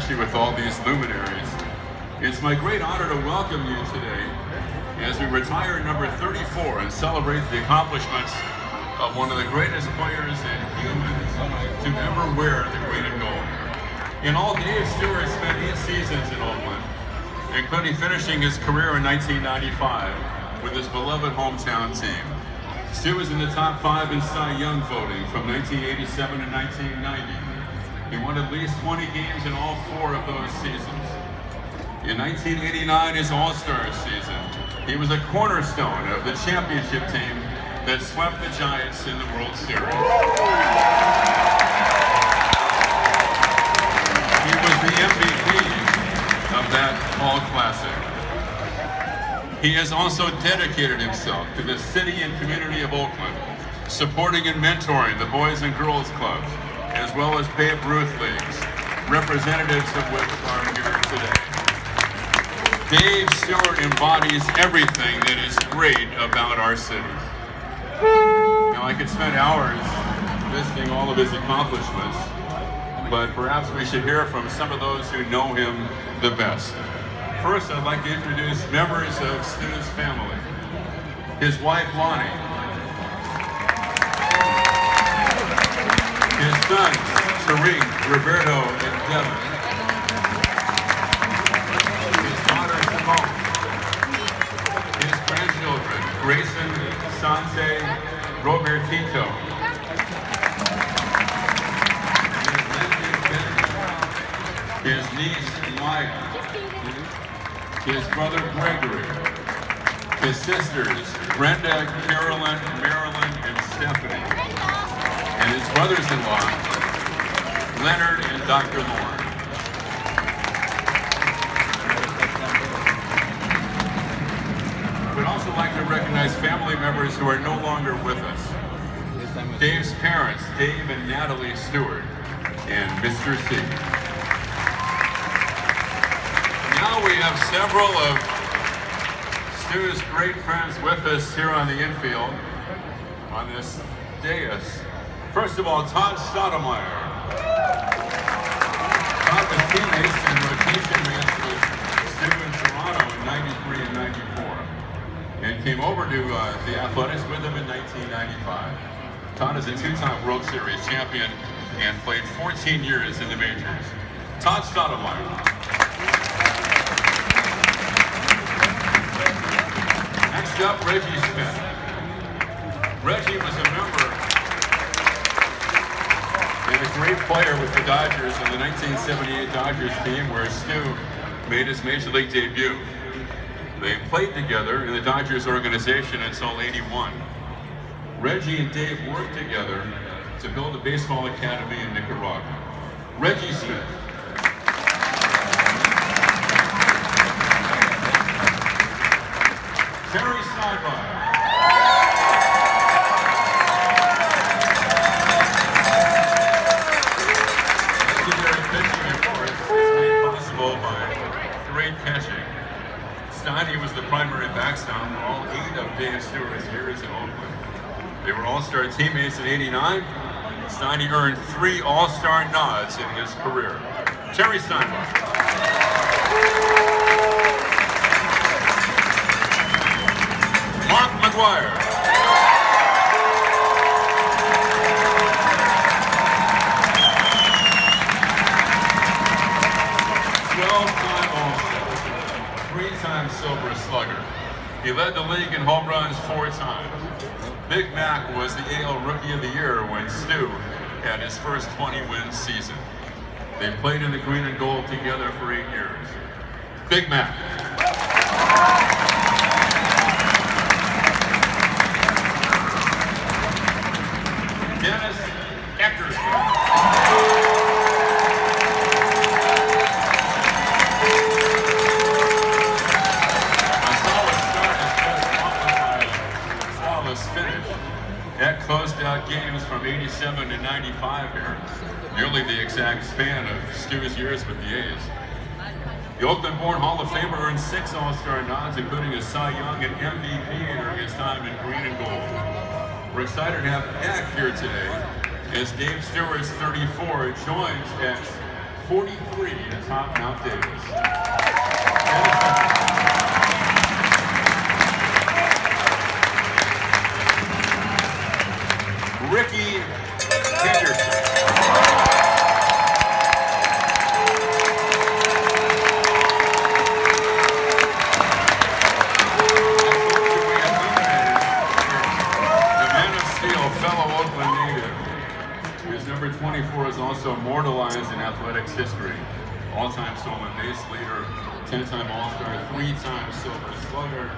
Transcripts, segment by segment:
especially with all these luminaries. It's my great honor to welcome you today as we retire number 34 and celebrate the accomplishments of one of the greatest players and humans to ever wear the green and gold. In all, Dave Stewart spent 8 seasons in Oakland, including finishing his career in 1995 with his beloved hometown team. Stu was in the top 5 in Cy Young voting from 1987 to 1990. He won at least 20 games in all 4 of those seasons. In 1989, his All-Star season, he was a cornerstone of the championship team that swept the Giants in the World Series. He was the MVP of that All-Classic. He has also dedicated himself to the city and community of Oakland, supporting and mentoring the Boys and Girls Clubs, as well as Babe Ruth Leagues, representatives of which are here today. Dave Stewart embodies everything that is great about our city. Now, I could spend hours listing all of his accomplishments, but perhaps we should hear from some of those who know him the best. First, I'd like to introduce members of Stu's family. His wife, Lonnie. His sons, Tariq, Roberto, and Devin. His daughter, Simone. His grandchildren, Grayson, Sante, Robertito. His niece, Maya. His brother, Gregory. His sisters, Brenda, Carolyn, Marilyn, and Stephanie. And his brothers-in-law, Leonard and Dr. Lauren. We'd also like to recognize family members who are no longer with us. Dave's parents, Dave and Natalie Stewart, and Mr. C. Now we have several of Stu's great friends with us here on the infield on this dais. First of all, Todd Stottlemyre. Todd was teammates and rotation mates with Stu in Toronto in 93 and 94, and came over to the Athletics with him in 1995. Todd is a 2-time World Series champion and played 14 years in the majors. Todd Stottlemyre. Next up, Reggie Smith. Reggie was a member and a great player with the Dodgers on the 1978 Dodgers team where Stu made his Major League debut. They played together in the Dodgers organization until '81. Reggie and Dave worked together to build a baseball academy in Nicaragua. Reggie Smith. Terry Steinbach. Legendary pitching, of course, is made possible by great catching. Steiny was the primary backstop for all 8 of Dave Stewart's years in Oakland. They were all-star teammates in '89. Steiny earned 3 all-star nods in his career. Terry Steinbach. Mark McGuire. Three-time Silver Slugger. He led the league in home runs 4 times. Big Mac was the AL Rookie of the Year when Stu had his first 20-win season. They played in the green and gold together for 8 years. Big Mac. Dennis Eckersley. That closed out games from '87 to '95 here, nearly the exact span of Stu's years with the A's. The Oakland-born Hall of Famer earned 6 All-Star nods, including a Cy Young and MVP during his time in green and gold. We're excited to have Eck here today, as Dave Stewart's 34 joins Eck's 43 atop Mount Davis. Ricky Henderson. Fellow Oakland native, whose number 24 is also immortalized in athletics history. All-time stolen base leader, 10-time All-Star, 3-time Silver Slugger,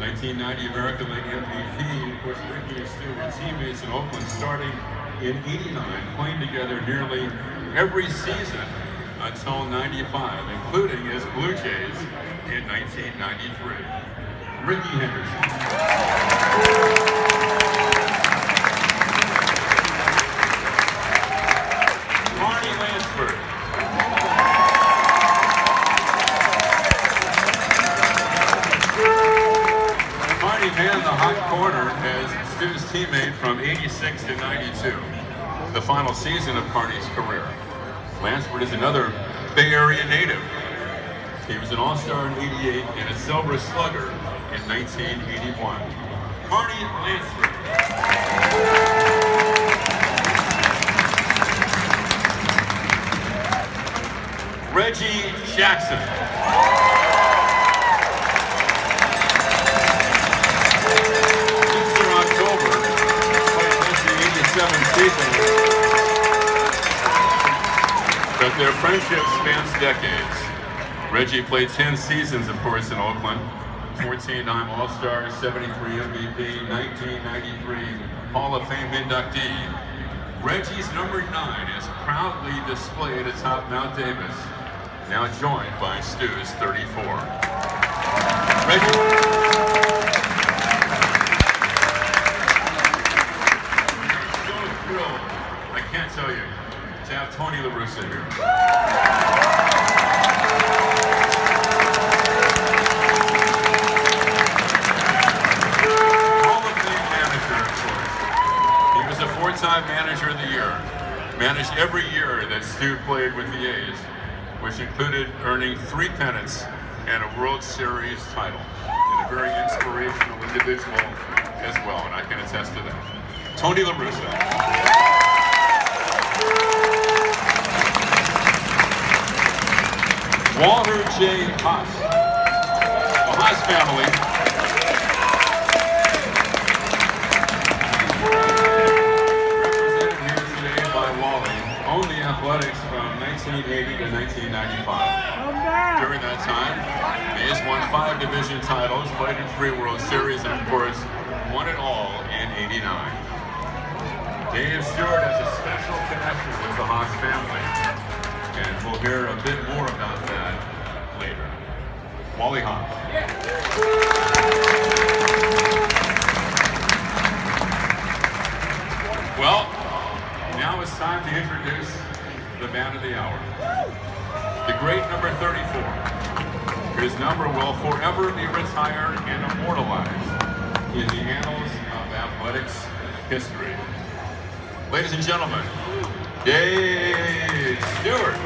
1990 American League MVP. Of course, Ricky and Stewart were teammates in Oakland starting in '89, playing together nearly every season until '95, including his Blue Jays in 1993. Ricky Henderson. Man the hot corner as Stu's teammate from '86 to '92, the final season of Carney's career. Lansford is another Bay Area native. He was an All-Star in '88 and a Silver Slugger in 1981. Carney Lansford. Reggie Jackson. Season, but their friendship spans decades. Reggie played 10 seasons, of course, in Oakland. 14-time All-Star, 73 MVP, 1993 Hall of Fame inductee. Reggie's number 9 is proudly displayed atop Mount Davis, now joined by Stu's 34. Reggie. I can't tell you, to have Tony La Russa here. Hall of Fame manager, of course. He was a 4-time manager of the year. Managed every year that Stu played with the A's, which included earning 3 pennants and a World Series title. And a very inspirational individual as well, and I can attest to that. Tony La Russa. Walter J. Haas. The Haas family. Represented here today by Wally. Owned the Athletics from 1980 to 1995. During that time, the A's won 5 division titles, played in 3 World Series, and of course, won it all in '89. Dave Stewart has a special connection with the Haas family, and we'll hear a bit more about that later. Wally Haas. Well, now it's time to introduce the man of the hour. The great number 34. His number will forever be retired and immortalized in the annals of athletics history. Ladies and gentlemen, Dave Stewart.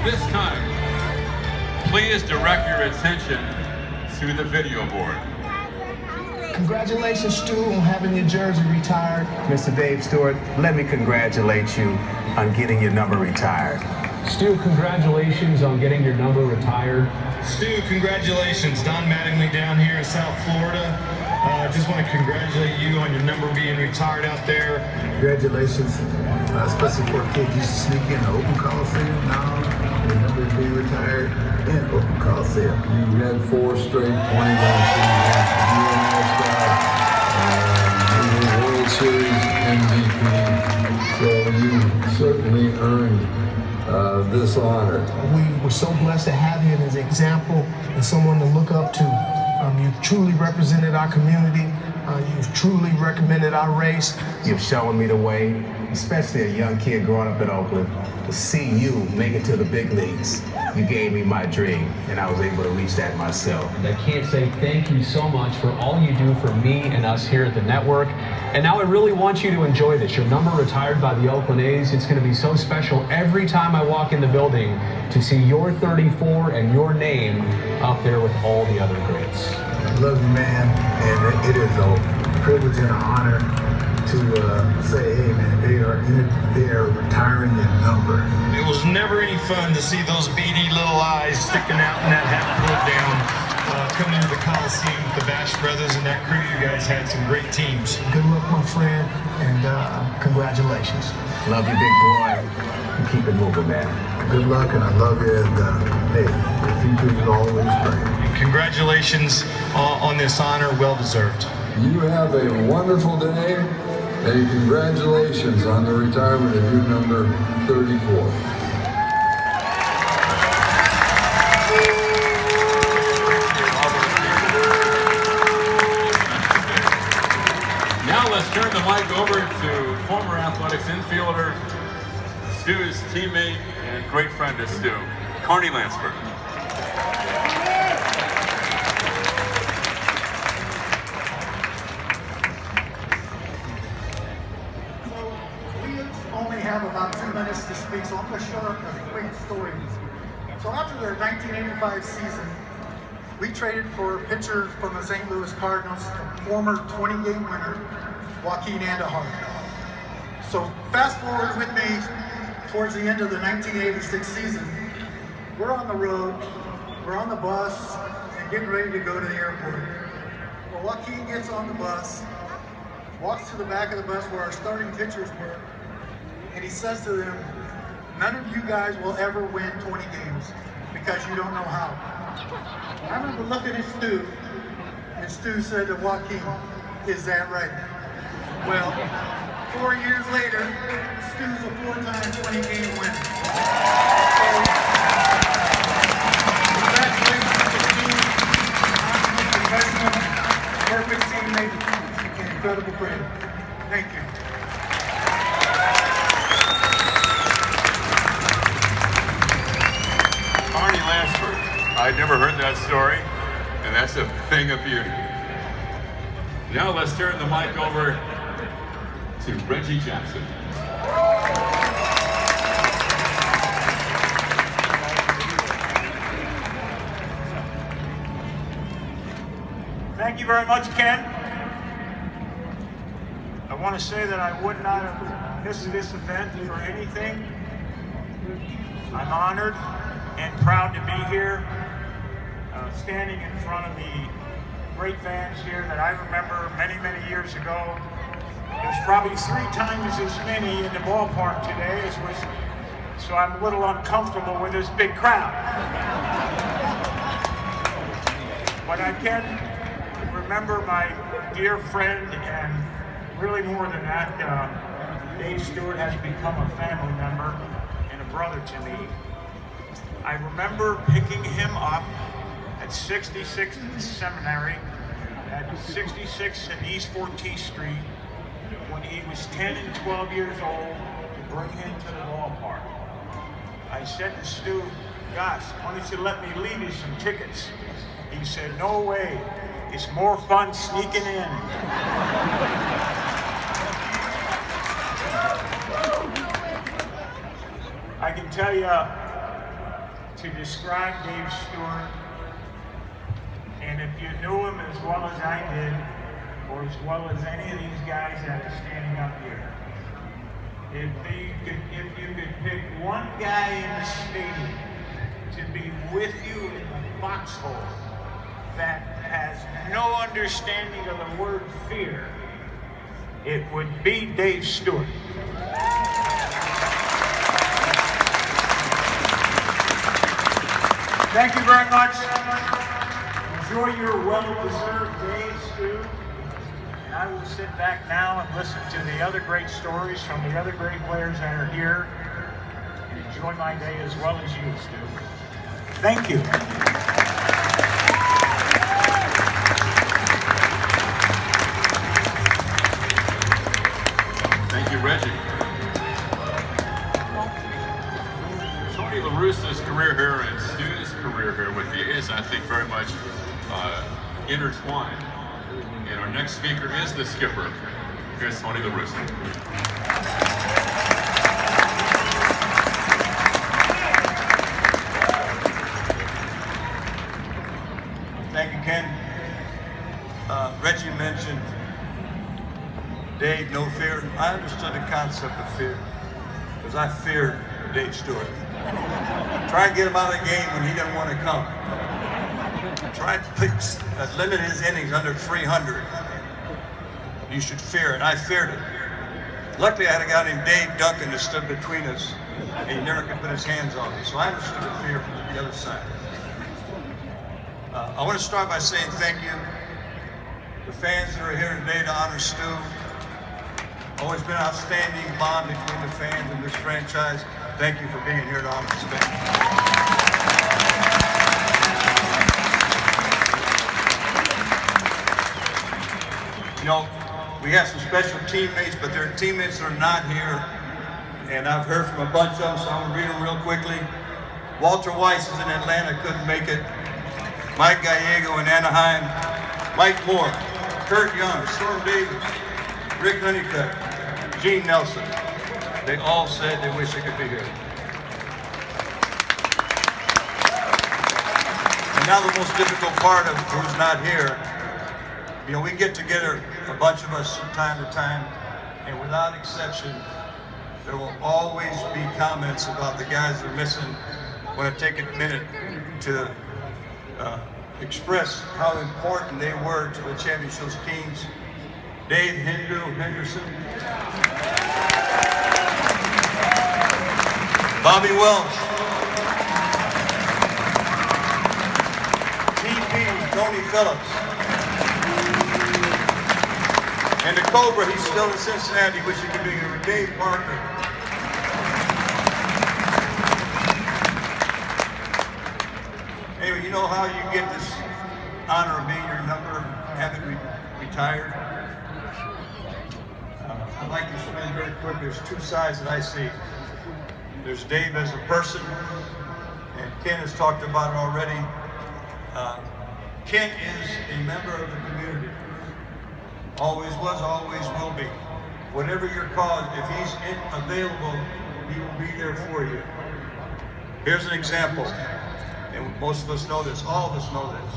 this time, please direct your attention to the video board. Congratulations, Stu, on having your jersey retired. Mr. Dave Stewart, let me congratulate you on getting your number retired. Stu, congratulations on getting your number retired. Stu, congratulations. Don Mattingly down here in South Florida. Just want to congratulate you on your number being retired out there. Congratulations, especially for a kid used to sneak in the Oakland Coliseum. Now your number is being retired in Oakland Coliseum. You had 4 straight 21 seasons. You were an all-star. You were World Series MVP. So you certainly earned this honor. We were so blessed to have you as an example and someone to look up to. You've truly represented our community. You've truly recommended our race. You've shown me the way, especially a young kid growing up in Oakland, to see you make it to the big leagues. You gave me my dream, and I was able to reach that myself. And I can't say thank you so much for all you do for me and us here at the network. And now I really want you to enjoy this. Your number retired by the Oakland A's. It's going to be so special every time I walk in the building to see your 34 and your name up there with all the other greats. I love you, man, and it is a privilege and an honor to say, hey, man, they are retiring their number. It was never any fun to see those beady little eyes sticking out and that hat pulled down. Coming into the Coliseum with the Bash Brothers and that crew, you guys had some great teams. Good luck, my friend, and congratulations. Love you, big boy. And keep it moving, man. Good luck, and I love you, and hey, the future is always bright. Congratulations on this honor, well deserved. You have a wonderful day, and congratulations on the retirement of your number 34. Now let's turn the mic over to former athletics infielder, Stu's teammate and great friend of Stu, Carney Lansford. Only have about 2 minutes to speak, so I'm going to share a quick story. So after the 1985 season, we traded for a pitcher from the St. Louis Cardinals, former 20-game winner, Joaquin Andahar. So fast forward with me towards the end of the 1986 season. We're on the road, we're on the bus, and getting ready to go to the airport. Well, Joaquin gets on the bus, walks to the back of the bus where our starting pitchers were, and he says to them, none of you guys will ever win 20 games because you don't know how. I remember looking at Stu, and Stu said to Joaquin, is that right? Well, 4 years later, Stu's a 4-time 20-game winner. So, congratulations to Stu, professional, perfect teammate, and incredible friend. Thank you. Carney Lansford. I'd never heard that story, and that's a thing of beauty. Now let's turn the mic over to Reggie Jackson. Thank you very much, Ken. I want to say that I would not have missed this event for anything. I'm honored and proud to be here, standing in front of the great fans here that I remember many, many years ago. There's probably 3 times as many in the ballpark today as was, so I'm a little uncomfortable with this big crowd. But I can remember my dear friend, and really more than that, Dave Stewart has become a family member and a brother to me. I remember picking him up at 66th Seminary at 66th and East 14th Street when he was 10 and 12 years old to bring him to the ballpark. I said to Stu, gosh, why don't you let me leave you some tickets? He said, no way, it's more fun sneaking in. I can tell you, to describe Dave Stewart, and if you knew him as well as I did, or as well as any of these guys that are standing up here, if you could pick one guy in the stadium to be with you in the foxhole that has no understanding of the word fear, it would be Dave Stewart. Thank you very much. Enjoy your well-deserved day, Stu. And I will sit back now and listen to the other great stories from the other great players that are here and enjoy my day as well as you, Stu. Thank you. Thank you, Reggie. Tony La Russa's career here and Stu's career here with the A's, I think, very much intertwined. And our next speaker is the skipper. Here's Tony La Russa. Thank you, Ken. Reggie mentioned Dave, no fear. I understood the concept of fear because I feared Dave Stewart. Try and get him out of the game when he didn't want to come. Try to limit his innings under 300. You should fear it. I feared it. Luckily, I had a guy named Dave Duncan that stood between us, and he never could put his hands on me. So I understood the fear from the other side. I want to start by saying thank you. The fans that are here today to honor Stu. Always been an outstanding bond between the fans and this franchise. Thank you for being here to honor this fan. You know, we have some special teammates, but there are teammates that are not here. And I've heard from a bunch of them, so I'm gonna read them real quickly. Walter Weiss is in Atlanta, couldn't make it. Mike Gallego in Anaheim. Mike Moore, Kurt Young, Storm Davis, Rick Honeycutt, Gene Nelson. They all said they wish they could be here. And now the most difficult part of who's not here, you know, we get together, a bunch of us from time to time, and without exception, there will always be comments about the guys that are missing. I want to take a minute to express how important they were to the championship teams. Dave Henderson, Bobby Welsh, TP, Tony Phillips, and the Cobra, he's still in Cincinnati, wish he could be here, Dave Parker. Anyway, you know how you get this honor of being your number, having retired? I'd like to explain very quick. There's two sides that I see. There's Dave as a person, and Ken has talked about it already. Ken is a member of the community. Always was, always will be. Whatever your cause, if he's available, he will be there for you. Here's an example, and most of us know this, all of us know this.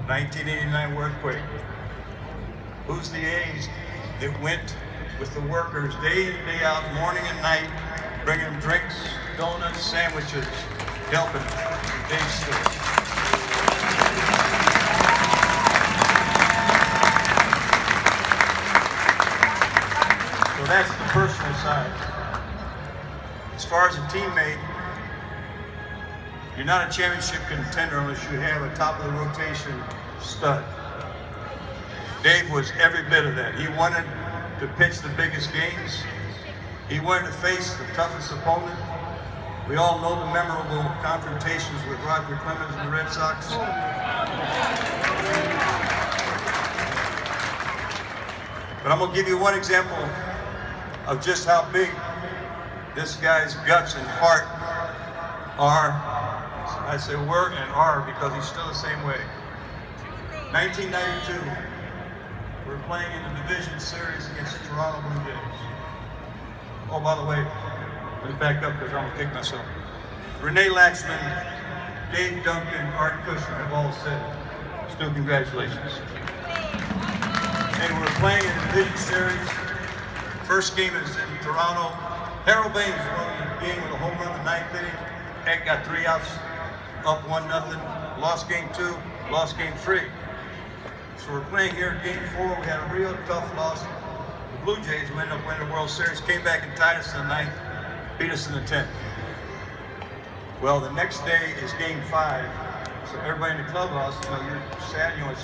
1989 earthquake. Who's the A's that went with the workers day in, day out, morning and night, bringing them drinks, donuts, sandwiches, helping Dave Stewart. So that's the personal side. As far as a teammate, you're not a championship contender unless you have a top of the rotation stud. Dave was every bit of that. He wanted to pitch the biggest games. He wanted to face the toughest opponent. We all know the memorable confrontations with Roger Clemens and the Red Sox. But I'm gonna give you one example of just how big this guy's guts and heart are. I say were and are because he's still the same way. 1992, we're playing in the division series against the Toronto Blue Jays. Oh, by the way, let me back up because I'm gonna kick myself. Renee Latchman Dave Duncan, Art Kushner have all said it. Stu, congratulations. And we're playing in the Division Series. First game is in Toronto. Harold Baines won the game with a home run in the ninth inning. Heck got 3 outs, up 1-0. Lost game 2, lost game 3. So we're playing here in game 4. We had a real tough loss. The Blue Jays, who ended up winning the World Series, came back and tied us in the 9th, beat us in the 10th. Well, the next day is game 5. So everybody in the clubhouse, you're sad, it's